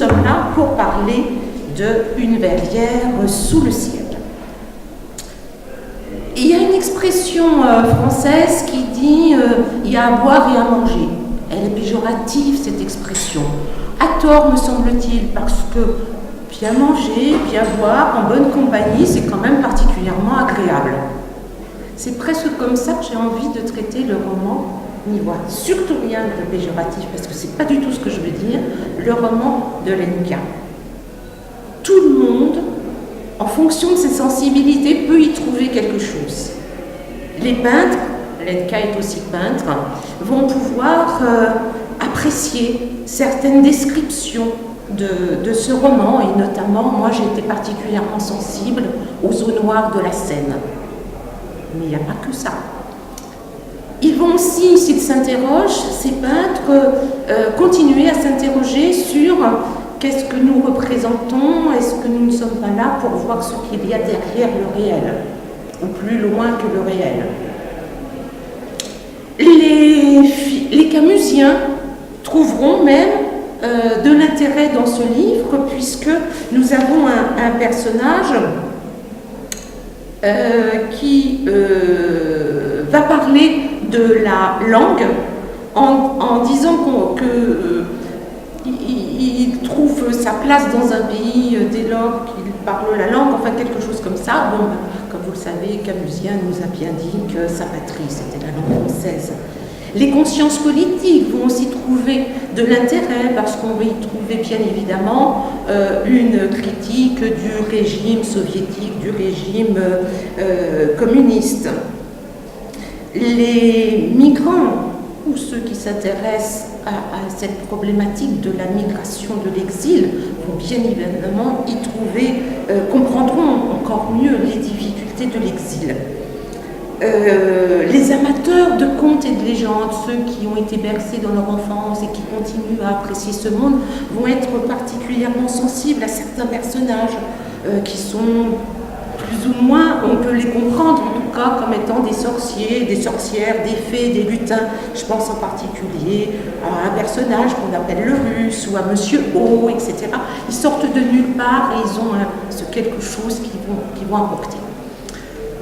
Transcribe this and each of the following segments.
sommes là pour parler d'une verrière sous le ciel. Il y a une expression française qui dit il y a à boire et à manger. Elle est péjorative, cette expression. À tort, me semble-t-il, parce que bien manger, bien boire, en bonne compagnie, c'est quand même particulièrement agréable. C'est presque comme ça que j'ai envie de traiter le roman Nivois. Surtout rien de péjoratif, parce que c'est pas du tout ce que je veux dire, le roman de Lenka. Tout le monde, en fonction de ses sensibilités, peut y trouver quelque chose. Les peintres, Lenka est aussi peintre, vont pouvoir apprécier certaines descriptions de ce roman, et notamment, moi j'ai été particulièrement sensible aux eaux noires de la Seine. Mais il n'y a pas que ça. Ils vont aussi, s'ils s'interrogent, ces peintres, continuer à s'interroger sur qu'est-ce que nous représentons, est-ce que nous ne sommes pas là pour voir ce qu'il y a derrière le réel, ou plus loin que le réel. Les Camusiens trouveront même de l'intérêt dans ce livre, puisque nous avons un personnage qui va parler de la langue en disant qu'il trouve sa place dans un pays dès lors qu'il parle la langue, enfin quelque chose comme ça. Bon, comme vous le savez, Camusien nous a bien dit que sa patrie, c'était la langue française. Les consciences politiques vont aussi trouver de l'intérêt parce qu'on va y trouver bien évidemment une critique du régime soviétique, du régime communiste. Les migrants ou ceux qui s'intéressent à cette problématique de la migration, de l'exil, vont bien évidemment y trouver, comprendront encore mieux les difficultés de l'exil. Les amateurs de contes et de légendes, ceux qui ont été bercés dans leur enfance et qui continuent à apprécier ce monde, vont être particulièrement sensibles à certains personnages qui sont plus ou moins, on peut les comprendre en tout cas comme étant des sorciers, des sorcières, des fées, des lutins. Je pense en particulier à un personnage qu'on appelle le Russe ou à Monsieur O, etc. Ils sortent de nulle part et ils ont ce quelque chose qu'ils vont apporter.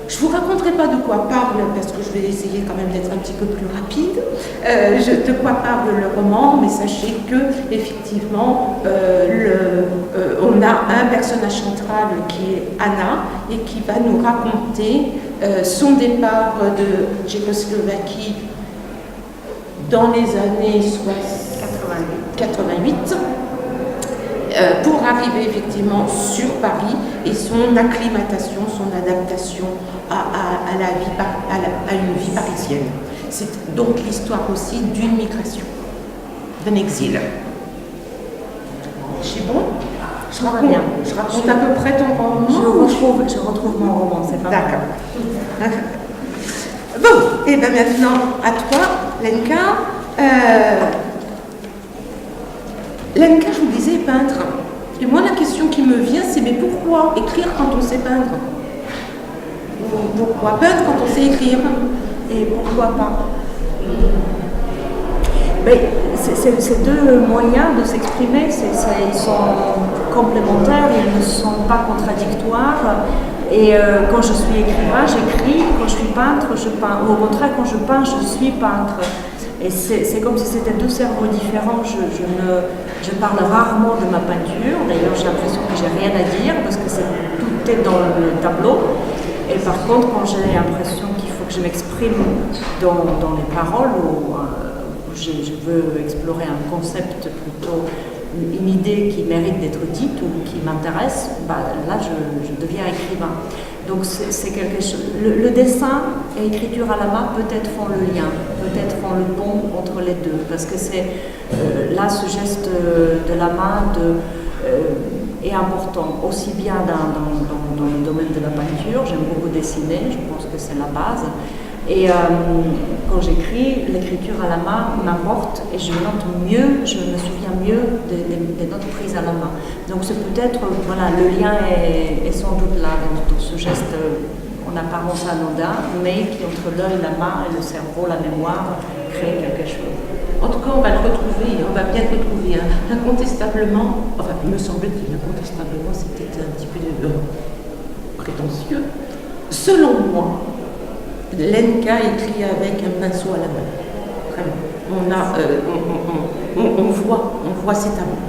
Je ne vous raconterai pas de quoi parle, parce que je vais essayer quand même d'être un petit peu plus rapide, de quoi parle le roman, mais sachez que effectivement, on a un personnage central qui est Anna, et qui va nous raconter son départ de Tchécoslovaquie dans les années 88, pour arriver effectivement sur Paris, et son acclimatation, son adaptation à une vie parisienne. C'est donc l'histoire aussi d'une migration, d'un exil. C'est bon? Je raconte à peu près ton roman. Je retrouve mon roman, c'est pas d'accord. Bon, et bien maintenant à toi, Lenka. Lenka, je vous disais, peintre. Et moi, la question qui me vient, c'est mais pourquoi écrire quand on sait peindre? Pourquoi peindre quand on sait écrire? Et pourquoi pas? Ces deux moyens de s'exprimer, ils sont complémentaires, ils ne sont pas contradictoires. Et quand je suis écrivain, j'écris, quand je suis peintre, je peins. Ou au contraire, quand je peins, je suis peintre. Et c'est comme si c'était deux cerveaux différents. Je parle rarement de ma peinture. D'ailleurs, j'ai l'impression que j'ai rien à dire parce que tout est dans le tableau. Et par contre, quand j'ai l'impression qu'il faut que je m'exprime dans les paroles, ou je veux explorer un concept plutôt, une idée qui mérite d'être dite ou qui m'intéresse, là je deviens écrivain. Donc c'est quelque chose. Le dessin et l'écriture à la main peut-être font le lien, peut-être font le pont entre les deux, parce que c'est là ce geste de la main est important, aussi bien dans le domaine de la peinture. J'aime beaucoup dessiner, je pense que c'est la base. Et quand j'écris, l'écriture à la main m'apporte et je note mieux, je me souviens mieux des notes prises à la main. Donc c'est peut-être, voilà, le lien est sans doute là dans ce geste en apparence anodin, mais qui entre l'œil, la main et le cerveau, la mémoire, crée quelque chose. En tout cas, on va le retrouver, on va bien le retrouver. Incontestablement, enfin, me semble-t-il, incontestablement, c'était un petit peu prétentieux. Selon moi, Lenka écrit avec un pinceau à la main. Vraiment. On voit ses talents.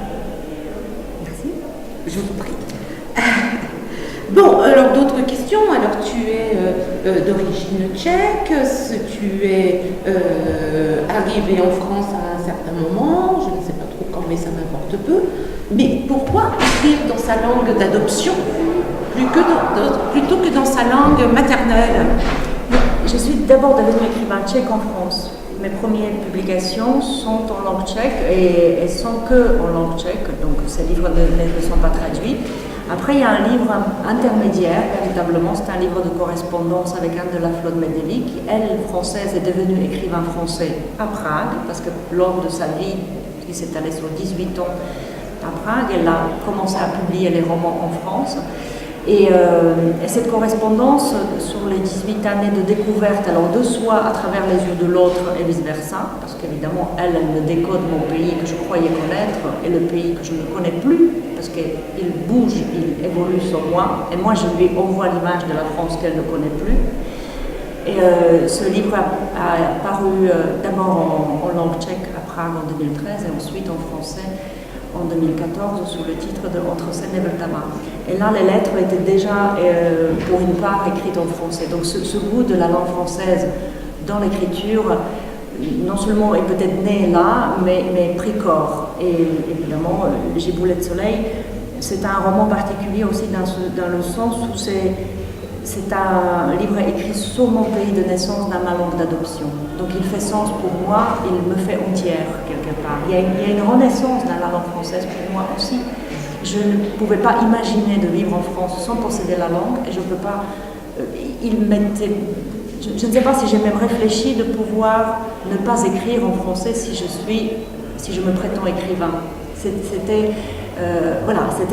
Merci. Je vous prie. Bon, alors d'autres questions. Alors tu es d'origine tchèque, tu es arrivé en France à un certain moment, je ne sais pas trop quand, mais ça m'importe peu. Mais pourquoi écrire dans sa langue d'adoption plutôt que dans sa langue maternelle? Je suis d'abord devenue écrivain tchèque en France. Mes premières publications sont en langue tchèque et elles sont que en langue tchèque, donc ces livres ne sont pas traduits. Après, il y a un livre intermédiaire, véritablement, c'est un livre de correspondance avec Anne de la Flotte Médéli, qui, elle, française, est devenue écrivain français à Prague, parce que lors de sa vie, qui s'est allée sur 18 ans à Prague, elle a commencé à publier les romans en France. Et cette correspondance, sur les 18 années de découverte, alors de soi à travers les yeux de l'autre et vice-versa, parce qu'évidemment, elle me décode mon pays que je croyais connaître et le pays que je ne connais plus, parce qu'il bouge, il évolue sur moi, et moi je lui envoie l'image de la France qu'elle ne connaît plus. Et ce livre a paru d'abord en langue tchèque à Prague en 2013 et ensuite en français en 2014 sous le titre de Entre Seine et Vltava. Et là, les lettres étaient déjà, pour une part, écrites en français. Donc ce goût de la langue française dans l'écriture, non seulement est peut-être né là, mais pris corps. Et évidemment, Giboulée de Soleil, c'est un roman particulier aussi dans le sens où c'est un livre écrit sur mon pays de naissance dans ma langue d'adoption. Donc il fait sens pour moi, il me fait entière quelque part. Il y a une renaissance dans la langue française pour moi aussi. Je ne pouvais pas imaginer de vivre en France sans posséder la langue et je ne peux pas. Je ne sais pas si j'ai même réfléchi de pouvoir ne pas écrire en français si je me prétends écrivain. C'était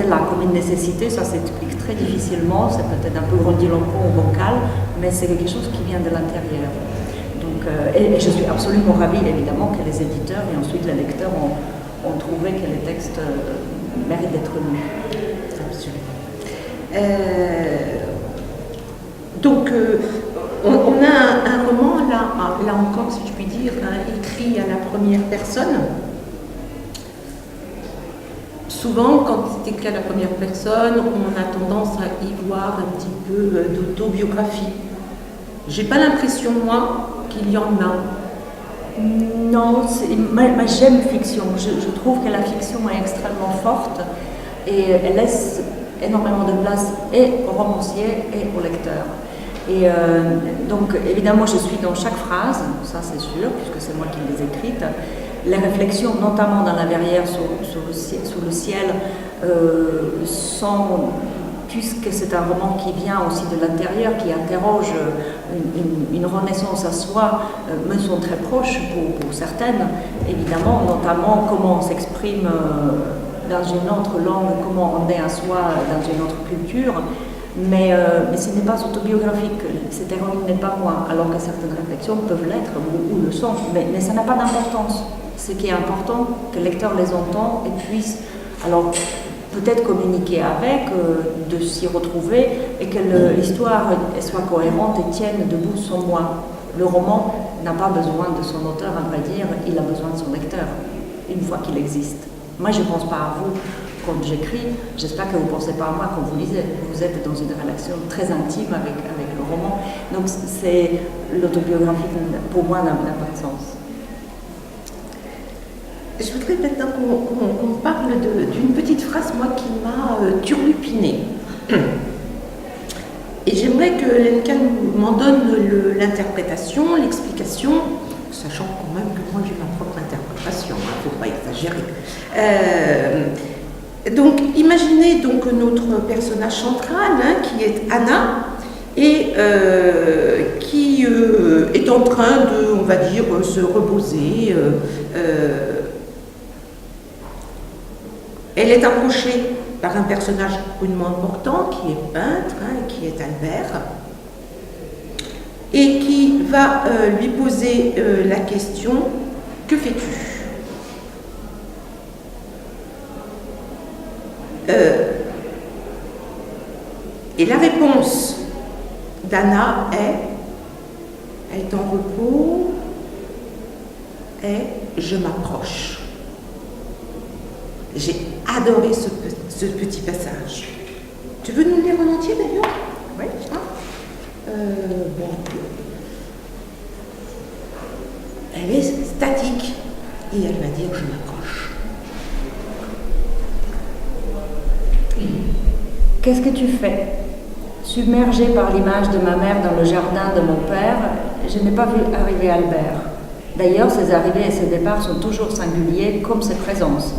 là comme une nécessité, ça s'explique très difficilement, c'est peut-être un peu grandiloquent ou bancal, mais c'est quelque chose qui vient de l'intérieur. Donc, et je suis absolument ravie évidemment que les éditeurs et ensuite les lecteurs ont trouvé que les textes méritent d'être lus. Absolument. Donc, on a un roman, là encore, si je puis dire, écrit à la première personne. Souvent, quand c'est écrit à la première personne, on a tendance à y voir un petit peu d'autobiographie. J'ai pas l'impression, moi, qu'il y en a. Non, j'aime fiction. Je trouve que la fiction est extrêmement forte et elle laisse énormément de place et aux romanciers et aux lecteurs. Et donc, évidemment, je suis dans chaque phrase, ça c'est sûr, puisque c'est moi qui les écrite. Les réflexions, notamment dans la verrière sous le ciel, sont, puisque c'est un roman qui vient aussi de l'intérieur, qui interroge une renaissance à soi, me sont très proches pour certaines, évidemment, notamment comment on s'exprime dans une autre langue, comment on est à soi dans une autre culture. Mais ce n'est pas autobiographique, cette héroïne n'est pas moi, alors que certaines réflexions peuvent l'être ou le sont, mais ça n'a pas d'importance. Ce qui est important, que le lecteur les entend et puisse alors peut-être communiquer avec, de s'y retrouver et que l'histoire soit cohérente et tienne debout sans moi. Le roman n'a pas besoin de son auteur, à vrai dire, il a besoin de son lecteur, une fois qu'il existe. Moi, je ne pense pas à vous quand j'écris, j'espère que vous ne pensez pas à moi quand vous lisez. Vous êtes dans une relation très intime avec le roman. Donc l'autobiographie, pour moi, n'a pas de sens. Je voudrais maintenant qu'on parle d'une petite phrase, moi, qui m'a turlupinée. Et j'aimerais que Lenka m'en donne l'interprétation, l'explication, sachant quand même que moi j'ai ma propre interprétation, il ne faut pas exagérer. Donc, imaginez donc notre personnage central, qui est Anna, et qui est en train de, on va dire, se reposer. Elle est approchée par un personnage extrêmement important, qui est peintre, qui est Albert, et qui va lui poser la question « Que fais-tu » Et la réponse d'Anna elle est en repos, je m'approche. J'ai adoré ce petit passage. Tu veux nous le lire en entier d'ailleurs? Oui. Bon. Elle est statique et elle va dire je m'approche. Qu'est-ce que tu fais? Submergée par l'image de ma mère dans le jardin de mon père, je n'ai pas vu arriver Albert. D'ailleurs, ses arrivées et ses départs sont toujours singuliers, comme ses présences.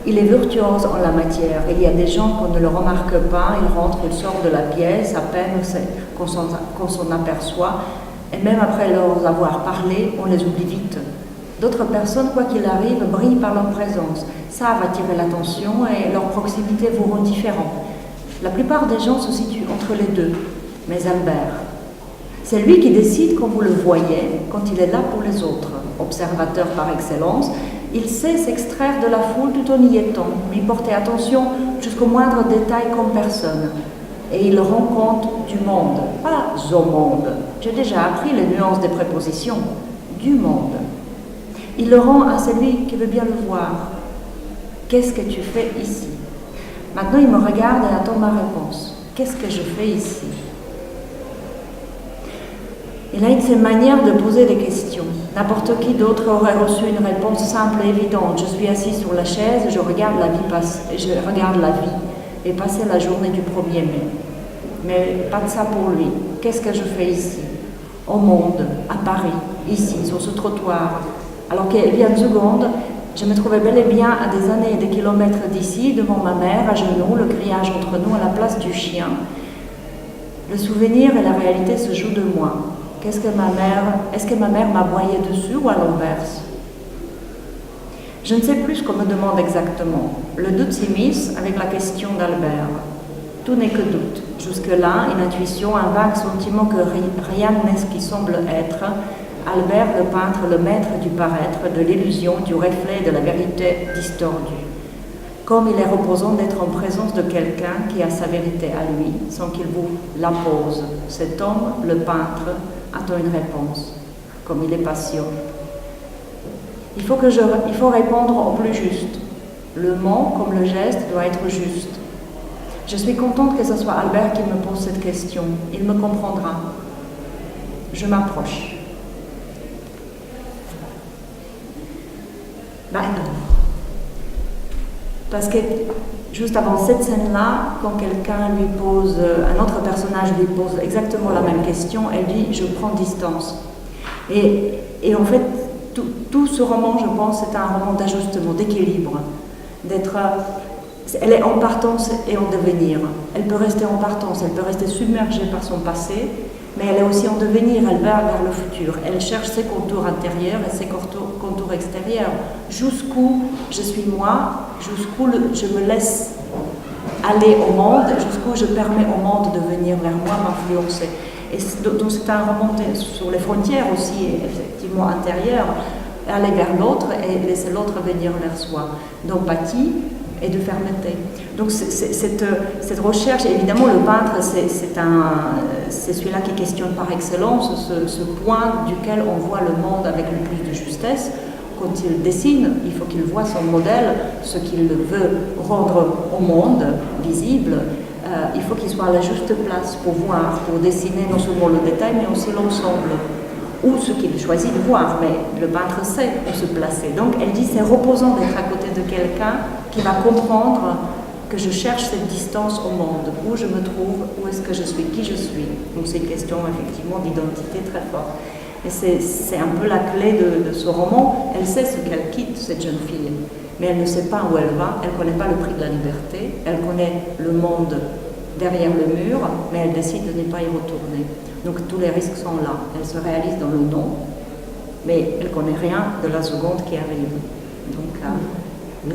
Il est virtuose en la matière. Il y a des gens qu'on ne le remarque pas, il rentre, il sort de la pièce, à peine qu'on s'en aperçoit, et même après leur avoir parlé, on les oublie vite. D'autres personnes, quoi qu'il arrive, brillent par leur présence, savent attirer l'attention et leur proximité vous rend différent. La plupart des gens se situent entre les deux, mais Albert, c'est lui qui décide quand vous le voyez, quand il est là pour les autres. Observateur par excellence, il sait s'extraire de la foule tout en y étant, lui porter attention jusqu'au moindre détail comme personne. Et il rend compte du monde, pas au monde. J'ai déjà appris les nuances des prépositions, du monde. Il le rend à celui qui veut bien le voir. Qu'est-ce que tu fais ici? Maintenant, il me regarde et attend ma réponse. Qu'est-ce que je fais ici? Il a une de ses manières de poser des questions. N'importe qui d'autre aurait reçu une réponse simple et évidente. Je suis assis sur la chaise, je regarde la vie passer, je regarde la vie et passer la journée du 1er mai. Mais pas de ça pour lui. Qu'est-ce que je fais ici? Au monde, à Paris, ici, sur ce trottoir. Alors qu'il y a une seconde, je me trouvais bel et bien à des années et des kilomètres d'ici, devant ma mère, à genoux, le grillage entre nous, à la place du chien. Le souvenir et la réalité se jouent de moi. Est-ce que ma mère m'aboyait dessus ou à l'inverse? Je ne sais plus ce qu'on me demande exactement. Le doute s'immisce avec la question d'Albert. Tout n'est que doute. Jusque-là, une intuition, un vague sentiment que rien n'est ce qui semble être. Albert, le peintre, le maître du paraître, de l'illusion, du reflet, de la vérité distordue. Comme il est reposant d'être en présence de quelqu'un qui a sa vérité à lui, sans qu'il vous la pose. Cet homme, le peintre, attend une réponse, comme il est patient. Il faut répondre au plus juste. Le mot, comme le geste, doit être juste. Je suis contente que ce soit Albert qui me pose cette question. Il me comprendra. Je m'approche. Parce que juste avant cette scène-là, quand un autre personnage lui pose exactement la même question, elle dit « je prends distance ». Et en fait, tout ce roman, je pense, c'est un roman d'ajustement, d'équilibre, elle est en partance et en devenir. Elle peut rester en partance, elle peut rester submergée par son passé, mais elle est aussi en devenir, elle va vers le futur. Elle cherche ses contours intérieurs et ses contours extérieurs. Jusqu'où je suis moi, jusqu'où je me laisse aller au monde, jusqu'où je permets au monde de venir vers moi, m'influencer. Et donc c'est un roman sur les frontières aussi, effectivement intérieures, aller vers l'autre et laisser l'autre venir vers soi, d'empathie et de fermeté. Donc cette recherche, évidemment le peintre, c'est celui-là qui questionne par excellence ce point duquel on voit le monde avec le plus de justesse. Quand il dessine, il faut qu'il voit son modèle, ce qu'il veut rendre au monde visible. Il faut qu'il soit à la juste place pour voir, pour dessiner non seulement le détail, mais aussi l'ensemble. Ou ce qu'il choisit de voir, mais le peintre sait où se placer. Donc elle dit c'est reposant d'être à côté de quelqu'un qui va comprendre que je cherche cette distance au monde, où je me trouve, où est-ce que je suis, qui je suis. Donc c'est une question effectivement d'identité très forte. Et c'est un peu la clé de ce roman. Elle sait ce qu'elle quitte, cette jeune fille, mais elle ne sait pas où elle va, elle ne connaît pas le prix de la liberté, elle connaît le monde derrière le mur, mais elle décide de ne pas y retourner. Donc tous les risques sont là. Elle se réalise dans le non, mais elle ne connaît rien de la seconde qui arrive. Donc, mais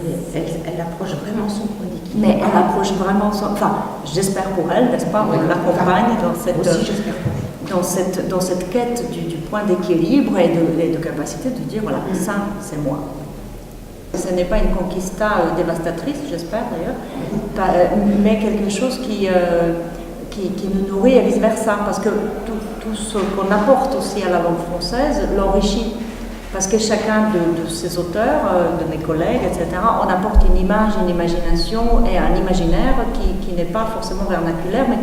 elle approche vraiment son point d'équilibre. Mais elle approche vraiment son... Enfin, j'espère pour elle, n'est-ce pas? On l'accompagne dans cette quête du point d'équilibre et de capacité de dire, voilà, ça, c'est moi. Ce n'est pas une conquista dévastatrice, j'espère d'ailleurs, mais quelque chose qui nous nourrit et vice-versa, parce que tout ce qu'on apporte aussi à la langue française l'enrichit. Parce que chacun de ces auteurs, de mes collègues, etc., on apporte une image, une imagination et un imaginaire qui n'est pas forcément vernaculaire, mais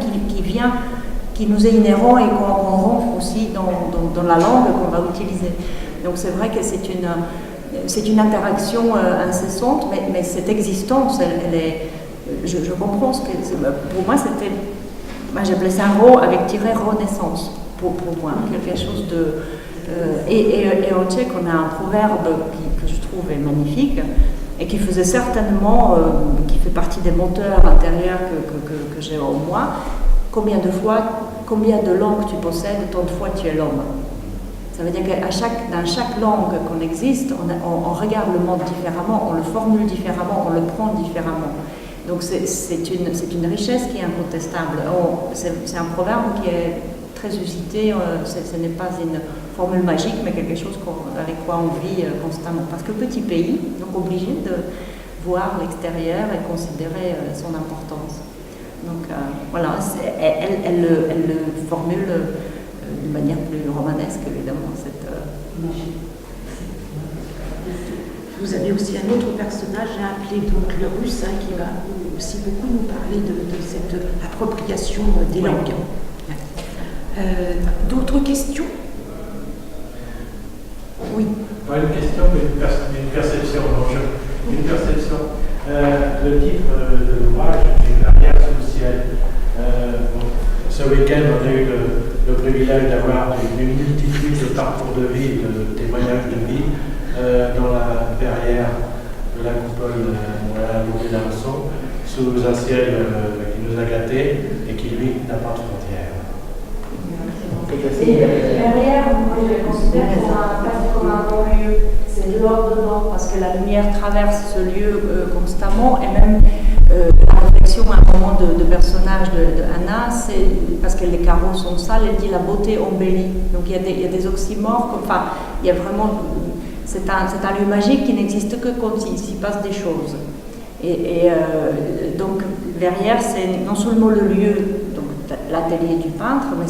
qui nous est inhérent et qu'on rentre aussi dans la langue qu'on va utiliser. Donc c'est vrai que c'est une interaction incessante, mais cette existence, je comprends ce que... Pour moi, j'appelais ça renaissance, pour moi, quelque chose de... Et en tchèque, on a un proverbe que je trouve est magnifique et qui faisait certainement, qui fait partie des moteurs intérieurs que j'ai en moi. Combien de langues tu possèdes, tant de fois tu es l'homme. Ça veut dire que dans chaque langue qu'on existe, on regarde le monde différemment, on le formule différemment, on le prend différemment. Donc c'est une richesse qui est incontestable. C'est un proverbe qui est très usité, ce n'est pas une formule magique, mais quelque chose avec quoi on vit constamment. Parce que petit pays, donc obligé de voir l'extérieur et considérer son importance. Donc voilà, elle le formule de manière plus romanesque, évidemment, cette magie. Vous avez aussi un autre personnage appelé donc le russe, qui va aussi beaucoup nous parler de cette appropriation des langues. D'autres questions? Oui. Pas une question, mais une perception. Une perception. Le titre de l'ouvrage, c'est Verrières sous le ciel. Ce week-end, on a eu le privilège d'avoir une multitude de parcours de vie, de témoignages de vie dans la verrière de la coupole à l'Ouest d'Arceau, sous un ciel qui nous a gâtés et qui, lui, n'a pas de frontières. Verrières, moi je le considère comme un bon lieu. C'est dehors dedans, parce que la lumière traverse ce lieu constamment, et même la réflexion à un moment de personnage de Anna, c'est parce que les carreaux sont sales, elle dit la beauté embellie. Donc il y a des oxymores, enfin il y a vraiment, c'est un lieu magique qui n'existe que quand il s'y passe des choses. Donc Verrières, c'est non seulement le lieu, donc l'atelier du peintre, mais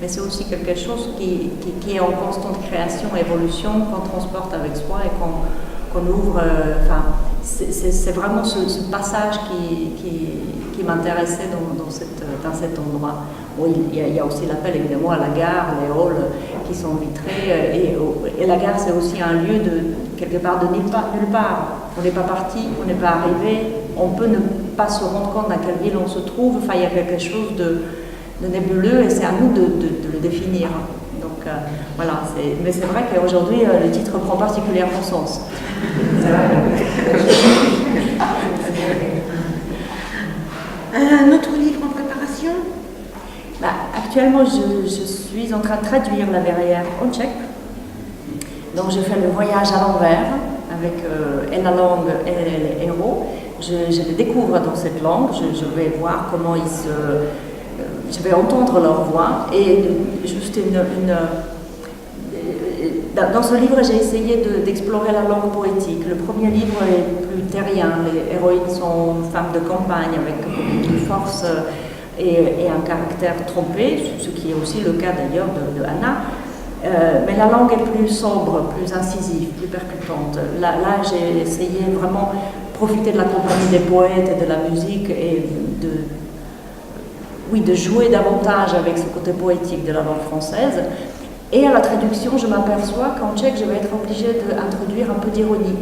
c'est aussi quelque chose qui est en constante création, évolution, qu'on transporte avec soi et qu'on ouvre. C'est vraiment ce passage qui m'intéressait dans cet endroit. Bon, il y a aussi l'appel évidemment à la gare, les halls qui sont vitrés, et la gare c'est aussi un lieu de quelque part de nulle part. On n'est pas parti, on n'est pas arrivé, on peut ne pas se rendre compte dans quelle ville on se trouve. Enfin, il y a quelque chose de nébuleux et c'est à nous de le définir. Donc voilà, mais c'est vrai qu'aujourd'hui le titre prend particulièrement sens. Un autre livre en préparation? Actuellement, je suis en train de traduire La Verrière en tchèque. Donc, je fais le voyage à l'envers avec et la langue et les héros. Je les découvre dans cette langue. Je vais voir comment je vais entendre leur voix. Et juste dans ce livre, j'ai essayé d'explorer la langue poétique. Le premier livre est plus terrien. Les héroïnes sont femmes de campagne avec beaucoup de force et un caractère trompé, ce qui est aussi le cas d'ailleurs de Anna. Mais la langue est plus sombre, plus incisive, plus percutante. Là j'ai essayé vraiment de profiter de la compagnie des poètes et de la musique et de jouer davantage avec ce côté poétique de la langue française. Et à la traduction, je m'aperçois qu'en tchèque, je vais être obligée d'introduire un peu d'ironie.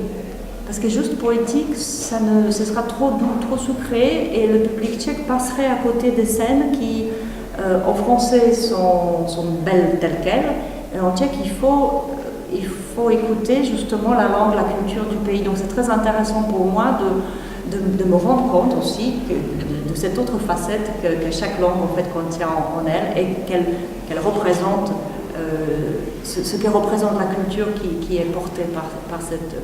Parce que juste poétique, ce sera trop doux, trop sucré, et le public tchèque passerait à côté des scènes qui, en français, sont belles telles quelles. Et en tchèque, il faut écouter justement la langue, la culture du pays. Donc c'est très intéressant pour moi de me rendre compte aussi de cette autre facette que chaque langue en fait contient en elle et qu'elle représente. Ce que représente la culture qui est portée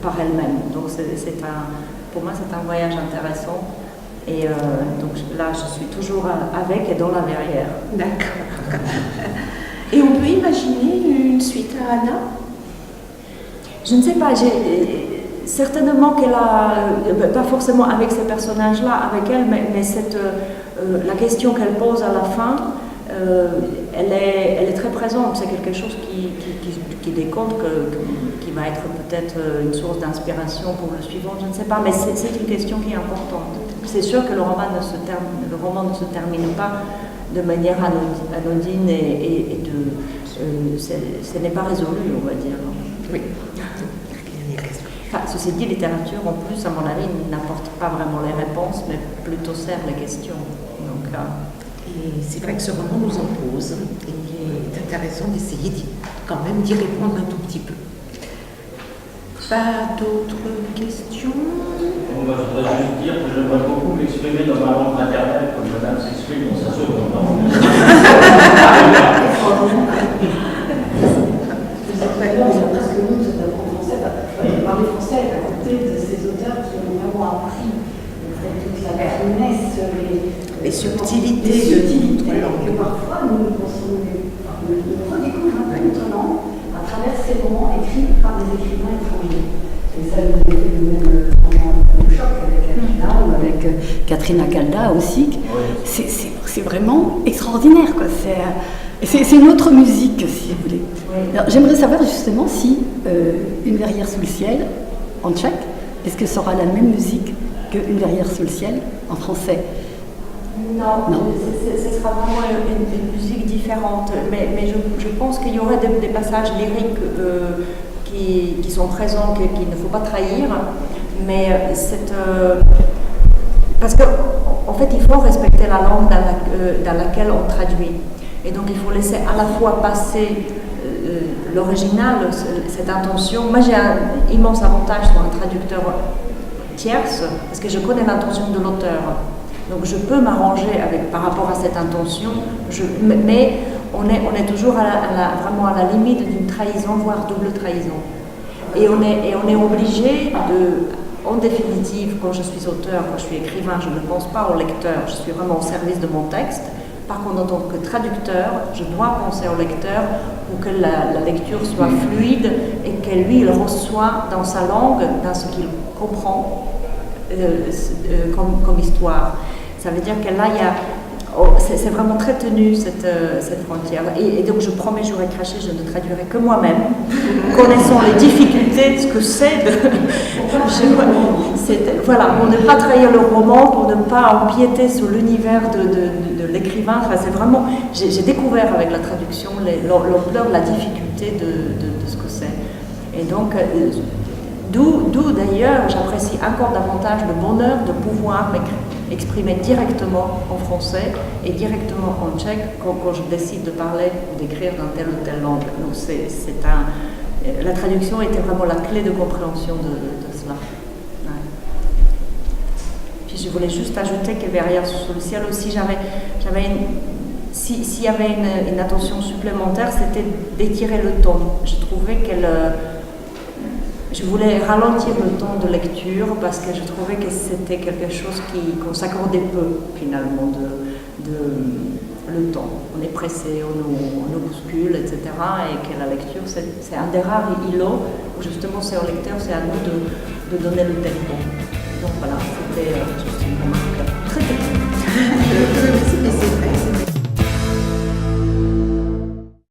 par elle-même. Donc pour moi c'est un voyage intéressant et donc là je suis toujours avec et dans la verrière. D'accord. Et on peut imaginer une suite à Anna? Je ne sais pas, certainement qu'elle a, pas forcément avec ces personnages-là, avec elle, mais la question qu'elle pose à la fin, elle est très présente. C'est quelque chose qui décompte, qui va être peut-être une source d'inspiration pour le suivant, je ne sais pas, mais c'est une question qui est importante. C'est sûr que le roman ne se termine pas de manière anodine et ce n'est pas résolu, on va dire. Oui. Enfin, ceci dit, littérature, en plus, à mon avis, n'apporte pas vraiment les réponses, mais plutôt sert les questions. Donc, et c'est vrai que ce roman nous en pose, et il est intéressant d'essayer quand même d'y répondre un tout petit peu. Pas d'autres questions? Moi, je voudrais juste dire que j'aimerais beaucoup m'exprimer dans ma langue maternelle, comme madame s'exprime dans sa seconde langue. Parce que nous, nous apprend français, parler français à côté de ces auteurs qui ont vraiment appris toute la finesse, les subtilités de notre langue. Que parfois nous redécouvrons un peu notre langue à travers ces romans écrits par des écrivains étrangers. Et ça nous a fait le même choc avec Katrina ou avec Katrina Calda aussi. Oui. C'est vraiment extraordinaire, quoi. C'est une autre musique, si vous voulez. Oui. J'aimerais savoir justement si Une verrière sous le ciel, en tchèque, est-ce que ça aura la même musique que Une verrière sous le ciel en français? non. Ce sera vraiment une musique différente, mais je pense qu'il y aurait des passages lyriques qui sont présents, qu'il ne faut pas trahir, mais parce qu'en fait, il faut respecter la langue dans laquelle on traduit. Et donc, il faut laisser à la fois passer l'original, cette intention. Moi, j'ai un immense avantage sur un traducteur tierce, parce que je connais l'intention de l'auteur. Donc, je peux m'arranger par rapport à cette intention, mais on est toujours vraiment à la limite d'une trahison, voire double trahison. Et on est obligé en définitive, quand je suis auteur, quand je suis écrivain, je ne pense pas au lecteur, je suis vraiment au service de mon texte. Par contre, en tant que traducteur, je dois penser au lecteur pour que la lecture soit fluide et que lui, il reçoit dans sa langue, dans ce qu'il comprend comme histoire. Ça veut dire que là, c'est vraiment très tenu cette frontière. Et donc je promets, j'aurais craché, je ne traduirai que moi-même, connaissant les difficultés, ce que c'est voilà, pour ne pas trahir le roman, pour ne pas empiéter sur l'univers de l'écrivain. Enfin, c'est vraiment, j'ai découvert avec la traduction l'ampleur, la difficulté de ce que c'est. Et donc, d'où d'ailleurs, j'apprécie encore davantage le bonheur de pouvoir exprimer directement en français et directement en tchèque quand je décide de parler ou d'écrire dans telle ou telle langue. Donc la traduction était vraiment la clé de compréhension de cela. Ouais. Puis je voulais juste ajouter que Verrière sous le ciel aussi, s'il y avait une attention supplémentaire, c'était d'étirer le ton. Je trouvais je voulais ralentir le temps de lecture parce que je trouvais que c'était quelque chose qu'on s'accordait peu finalement le temps. On est pressé, on nous bouscule, etc. Et que la lecture, c'est un des rares îlots où justement c'est au lecteur, c'est à nous de donner le tempo. Donc voilà, c'était juste une remarque.